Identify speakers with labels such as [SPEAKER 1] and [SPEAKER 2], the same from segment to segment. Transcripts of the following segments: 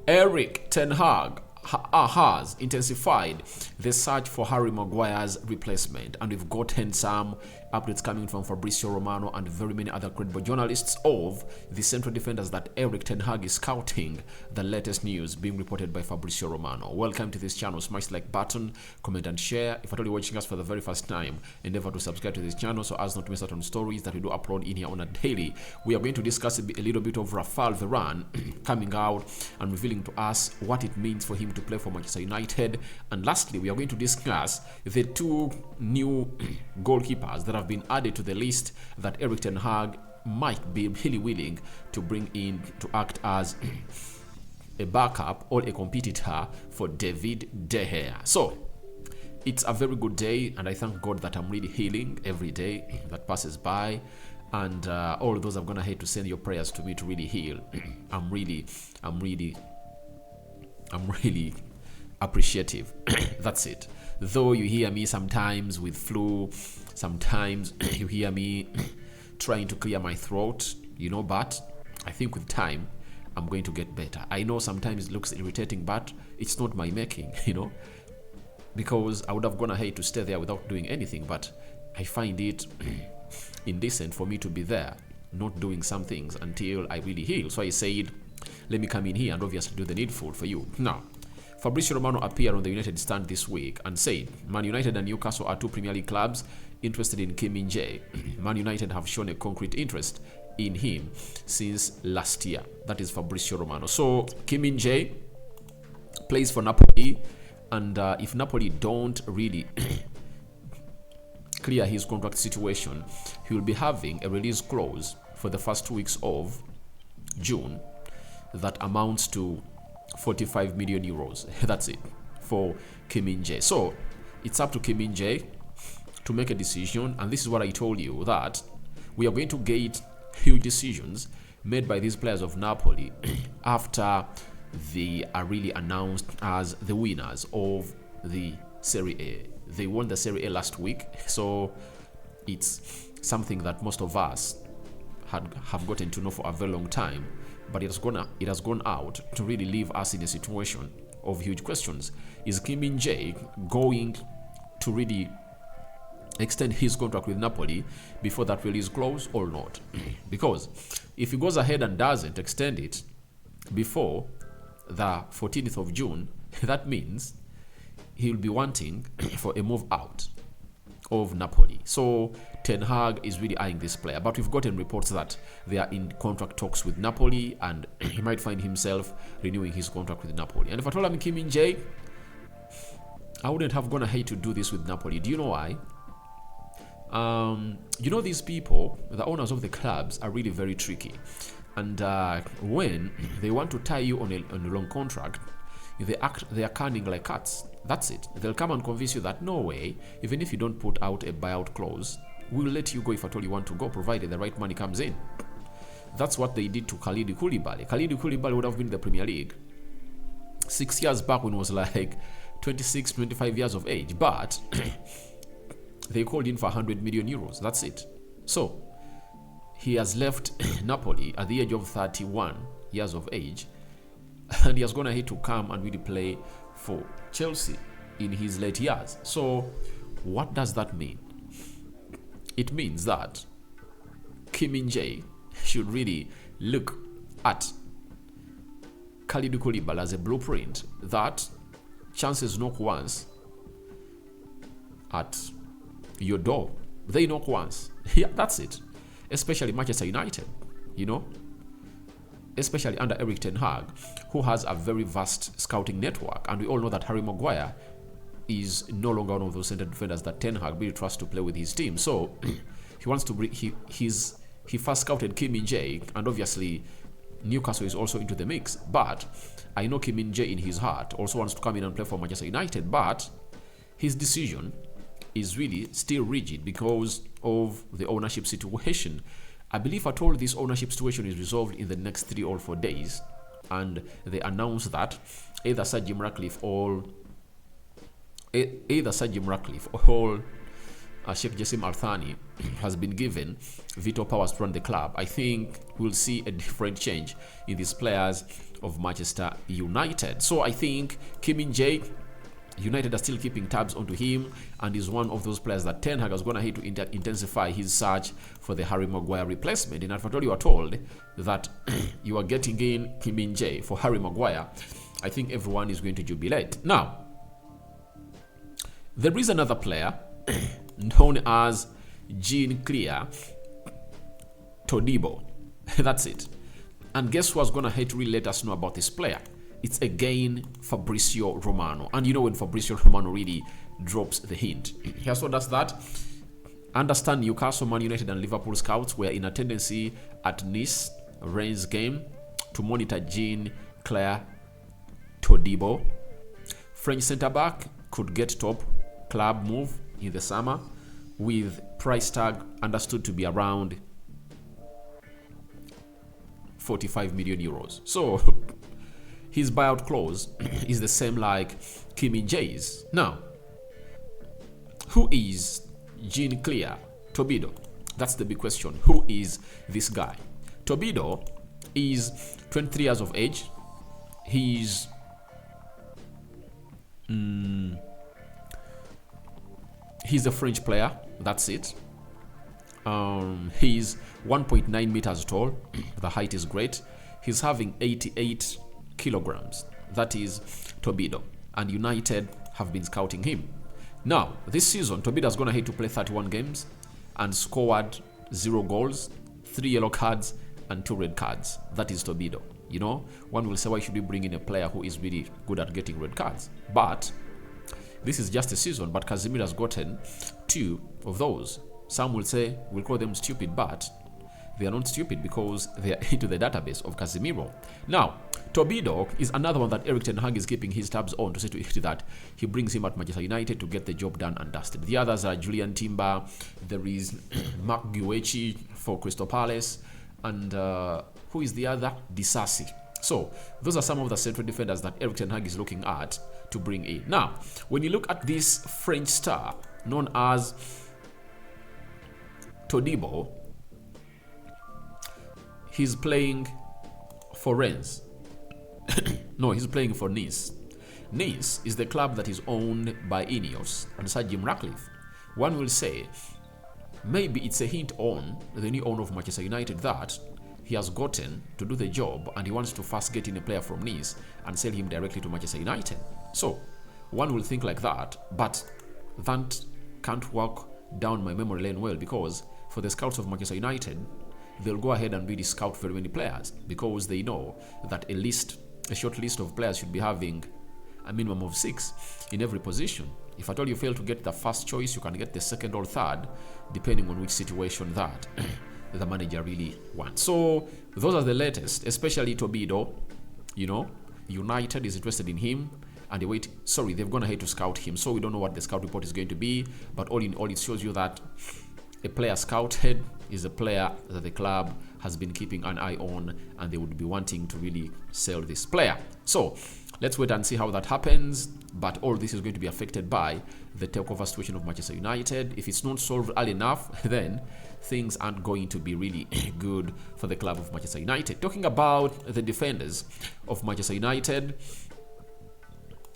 [SPEAKER 1] Erik ten Hag has intensified the search for Harry Maguire's replacement, and we've gotten some updates coming from Fabrizio Romano and very many other credible journalists of the central defenders that Erik ten Hag is scouting. The latest news being reported by Fabrizio Romano. Welcome to this channel. Smash the like button, comment and share. If you're watching us for the very first time, endeavor to subscribe to this channel so as not to miss out on stories that we do upload in here on a daily. We are going to discuss a little bit of Rafael Varan coming out and revealing to us what it means for him to play for Manchester United. And lastly, we are going to discuss the two new goalkeepers that have been added to the list that Erik ten Hag might be really willing to bring in to act as a backup or a competitor for David De Gea. So it's a very good day, and I thank God that I'm really healing every day that passes by. And all those I'm gonna hate to send your prayers to me to really heal. I'm really appreciative. That's it. Though you hear me sometimes with flu, sometimes you hear me trying to clear my throat, but I think with time I'm going to get better. I know sometimes it looks irritating, but it's not my making, because I would have gone ahead to stay there without doing anything, but I find it indecent for me to be there not doing some things until I really heal. So I said, let me come in here and obviously do the needful for you. Now, Fabrizio Romano appeared on the United stand this week and said Man United and Newcastle are two Premier League clubs interested in Kim Min-jae. Man United have shown a concrete interest in him since last year. That is Fabrizio Romano. So Kim Min-jae plays for Napoli, and if Napoli don't really clear his contract situation, he will be having a release clause for the first 2 weeks of June that amounts to 45 million euros. That's it for Kim Min-jae. So it's up to Kim Min-jae to make a decision, and this is what I told you, that we are going to get huge decisions made by these players of Napoli after they are really announced as the winners of the Serie A. They won the Serie A last week, so it's something that most of us have gotten to know for a very long time, but it has gone out to really leave us in a situation of huge questions. Is Kim Min-jae going to really extend his contract with Napoli before that release close or not? Because if he goes ahead and doesn't extend it before the 14th of June, that means he'll be wanting for a move out of Napoli. So Ten Hag is really eyeing this player, but we've gotten reports that they are in contract talks with Napoli, and he might find himself renewing his contract with Napoli. And if I told him Kim Min-jae, I wouldn't have gone ahead to do this with Napoli. Do you know why? These people, the owners of the clubs, are really very tricky, and when they want to tie you on a long contract, they are cunning like cats. That's it. They'll come and convince you that no way, even if you don't put out a buyout clause, we'll let you go if at all you want to go, provided the right money comes in. That's what they did to Khalid Koulibaly. Khalid Koulibaly would have been in the Premier League 6 years back when he was like 26, 25 years of age, but they called in for 100 million euros. That's it. So he has left Napoli at the age of 31 years of age, and he has gone ahead to come and really play for Chelsea in his late years. So what does that mean? It means that Kim Min-jae should really look at Khalid Koulibaly as a blueprint that chances knock once at your door. They knock once. Yeah, that's it. Especially Manchester United, especially under Erik ten Hag, who has a very vast scouting network. And we all know that Harry Maguire is no longer one of those center defenders that Ten Hag really trusts to play with his team. So he wants to bring, he first scouted Kim Min-jae, and obviously Newcastle is also into the mix. But I know Kim Min-jae in his heart also wants to come in and play for Manchester United, but his decision is really still rigid because of the ownership situation. I believe at all this ownership situation is resolved in the next 3 or 4 days, and they announced that either Sir Jim Ratcliffe or Sheikh Jassim Al Thani has been given veto powers to run the club. I think we'll see a different change in these players of Manchester United. So I think Kim Min-jae, United are still keeping tabs onto him, and is one of those players that Ten Hag is going to hate to intensify his search for the Harry Maguire replacement. And if at all you are told that you are getting in Kim Min-jae for Harry Maguire, I think everyone is going to jubilate. Now, there is another player known as Jean-Claire Tobido. That's it. And guess who was going to hate to really let us know about this player? It's again Fabrizio Romano. And you know when Fabrizio Romano really drops the hint. He also does that. Understand Newcastle, Man United and Liverpool scouts were in attendance at Nice Rennes game to monitor Jean-Claire Tobido. French centre-back could get top club move in the summer, with price tag understood to be around 45 million euros. So his buyout clause is the same like Kim Min-jae's. Now, who is Jean-Claire Tobido? That's the big question. Who is this guy? Tobido is 23 years of age. He's a French player. That's it. He's 1.9 meters tall. The height is great. He's having 88 kilograms. That is Tobido. And United have been scouting him. Now, this season, Tobido is going to hate to play 31 games and scored 0 goals, 3 yellow cards, and 2 red cards. That is Tobido. You know, one will say, why should we bring in a player who is really good at getting red cards? But this is just a season, but Casemiro has gotten 2 of those. Some will say, we'll call them stupid, but they are not stupid because they are into the database of Casemiro. Now, Tobido is another one that Erik ten Hag is keeping his tabs on to see to it that he brings him at Manchester United to get the job done and dusted. The others are Julian Timber, there is Maguire for Crystal Palace, and who is the other? Disasi. So, those are some of the central defenders that Erik ten Hag is looking at to bring in. Now, when you look at this French star known as Tobido, he's playing for Rennes. No, he's playing for Nice. Nice is the club that is owned by Ineos and Sir Jim Ratcliffe. One will say, maybe it's a hint on the new owner of Manchester United that he has gotten to do the job and he wants to first get in a player from Nice and sell him directly to Manchester United. So, one will think like that, but that can't walk down my memory lane well, because for the scouts of Manchester United, they'll go ahead and really scout very many players because they know that a short list of players should be having a minimum of 6 in every position. If at all you fail to get the first choice, you can get the second or third, depending on which situation that the manager really wants. So those are the latest, especially Tobido. You know, United is interested in him, and they've gone ahead to scout him. So we don't know what the scout report is going to be, but all in all, it shows you that a player scouted is a player that the club has been keeping an eye on, and they would be wanting to really sell this player. So let's wait and see how that happens. But all this is going to be affected by the takeover situation of Manchester United. If it's not solved early enough, then things aren't going to be really good for the club of Manchester United. Talking about the defenders of Manchester United,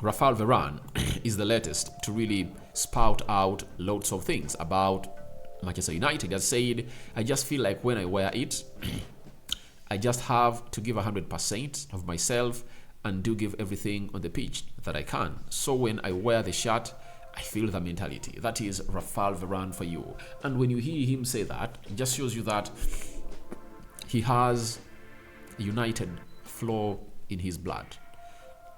[SPEAKER 1] Rafael Varan is the latest to really spout out loads of things about Manchester United. He has said, I just feel like when I wear it, I just have to give 100% of myself and do give everything on the pitch that I can. So when I wear the shirt, I feel the mentality. That is Rafael Varan for you. And when you hear him say that, it just shows you that he has United flow in his blood.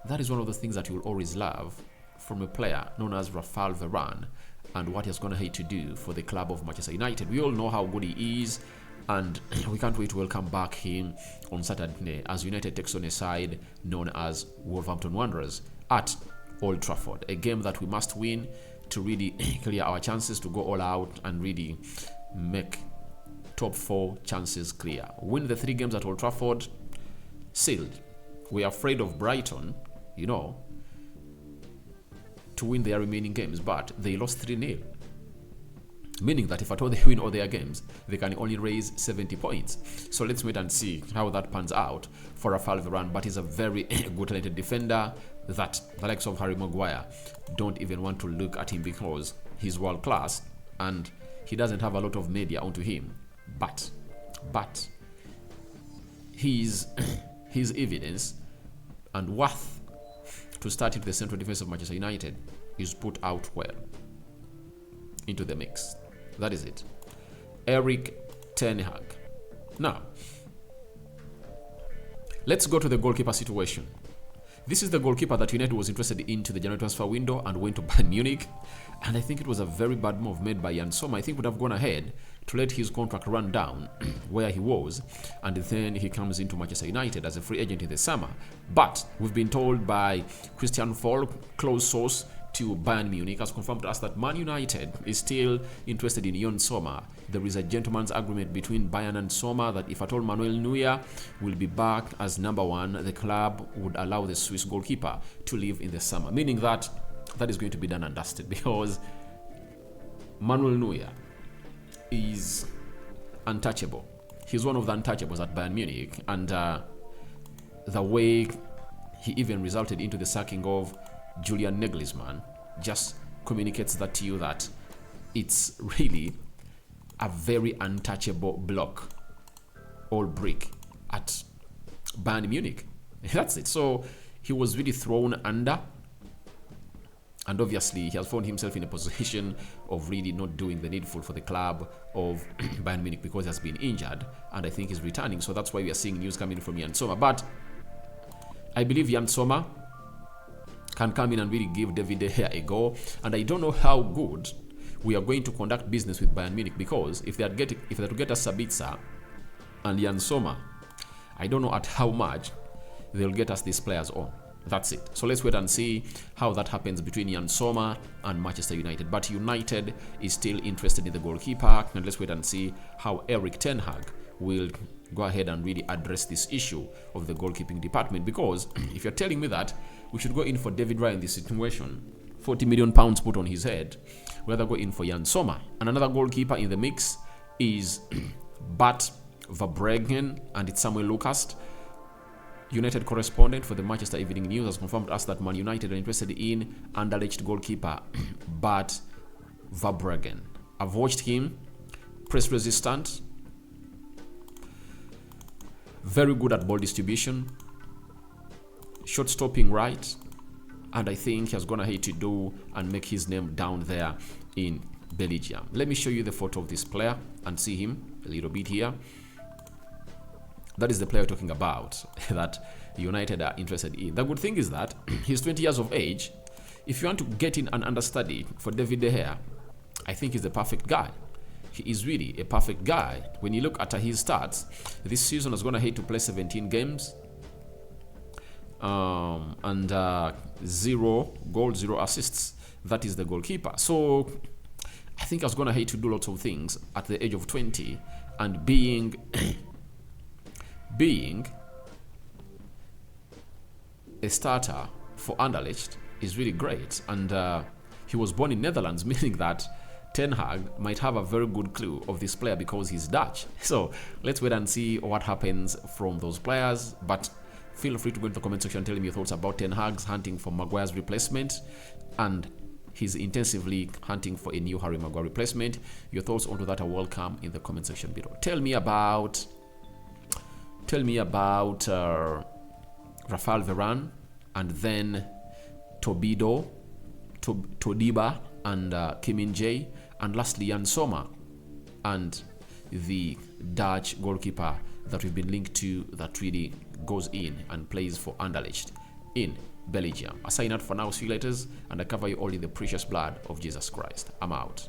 [SPEAKER 1] That is one of the things that you will always love from a player known as Rafael Varan, and what he's going to hate to do for the club of Manchester United. We all know how good he is, and we can't wait to welcome back him on Saturday as United takes on a side known as Wolverhampton Wanderers at Old Trafford. A game that we must win to really clear our chances to go all out and really make top 4 chances clear. Win the 3 games at Old Trafford, sealed. We are afraid of Brighton, you know, to win their remaining games, but they lost 3-0. meaning that if at all they win all their games, they can only raise 70 points. So let's wait and see how that pans out for Rafael Varan. But he's a very good talented defender that the likes of Harry Maguire don't even want to look at him because he's world class and he doesn't have a lot of media onto him. But his evidence and worth to start into the central defense of Manchester United is put out well into the mix. That is it. Erik ten Hag. Now, let's go to the goalkeeper situation. This is the goalkeeper that United was interested in to the January transfer window and went to Bayern Munich. And I think it was a very bad move made by Yann Sommer. I think would have gone ahead to let his contract run down where he was. And then he comes into Manchester United as a free agent in the summer. But we've been told by Christian Falk, close source to Bayern Munich, has confirmed to us that Man United is still interested in Yann Sommer. There is a gentleman's agreement between Bayern and Sommer that if at all Manuel Neuer will be back as number one, the club would allow the Swiss goalkeeper to leave in the summer, meaning that that is going to be done and dusted because Manuel Neuer is untouchable. He's one of the untouchables at Bayern Munich, and the way he even resulted into the sacking of Julian Nagelsmann just communicates that to you that it's really a very untouchable block or brick at Bayern Munich. That's it. So he was really thrown under, and obviously he has found himself in a position of really not doing the needful for the club of Bayern Munich because he has been injured, and I think he's returning. So that's why we are seeing news coming from Yann Sommer. But I believe Yann Sommer can come in and really give David De Gea a go, and I don't know how good we are going to conduct business with Bayern Munich because if they are to get a Sabitzer and Yann Sommer, I don't know at how much they'll get us these players on. That's it. So let's wait and see how that happens between Yann Sommer and Manchester United. But United is still interested in the goalkeeper, and let's wait and see how Erik ten Hag will go ahead and really address this issue of the goalkeeping department. Because if you're telling me that we should go in for David Raya in this situation, 40 million pounds put on his head, we'll either go in for Yann Sommer. And another goalkeeper in the mix is Bart Verbruggen, and it's Samuel Lucas, United correspondent for the Manchester Evening News, has confirmed to us that Man United are interested in underaged goalkeeper Bart Verbruggen. I've watched him, press resistant, very good at ball distribution, shot stopping right, and I think he has gone ahead to do and make his name down there in Belgium. Let me show you the photo of this player and see him a little bit here. That is the player we're talking about that United are interested in. The good thing is that he's 20 years of age. If you want to get in an understudy for David De Gea, I think he's the perfect guy. He is really a perfect guy. When you look at his stats, this season has gone ahead to play 17 games and 0 goals, 0 assists. That is the goalkeeper. So I think has gone ahead to do lots of things at the age of 20, and being a starter for Anderlecht is really great. And he was born in Netherlands, meaning that Ten Hag might have a very good clue of this player because he's Dutch. So let's wait and see what happens from those players. But feel free to go into the comment section and tell me your thoughts about Ten Hag's hunting for Maguire's replacement, and he's intensively hunting for a new Harry Maguire replacement. Your thoughts onto that are welcome in the comment section below. Tell me about Rafael Varan, and then Tobido, Todiba, and Kim Min-jae, and lastly Yann Sommer, and the Dutch goalkeeper that we've been linked to that really goes in and plays for Anderlecht in Belgium. I sign out for now. See you later, and I cover you all in the precious blood of Jesus Christ. I'm out.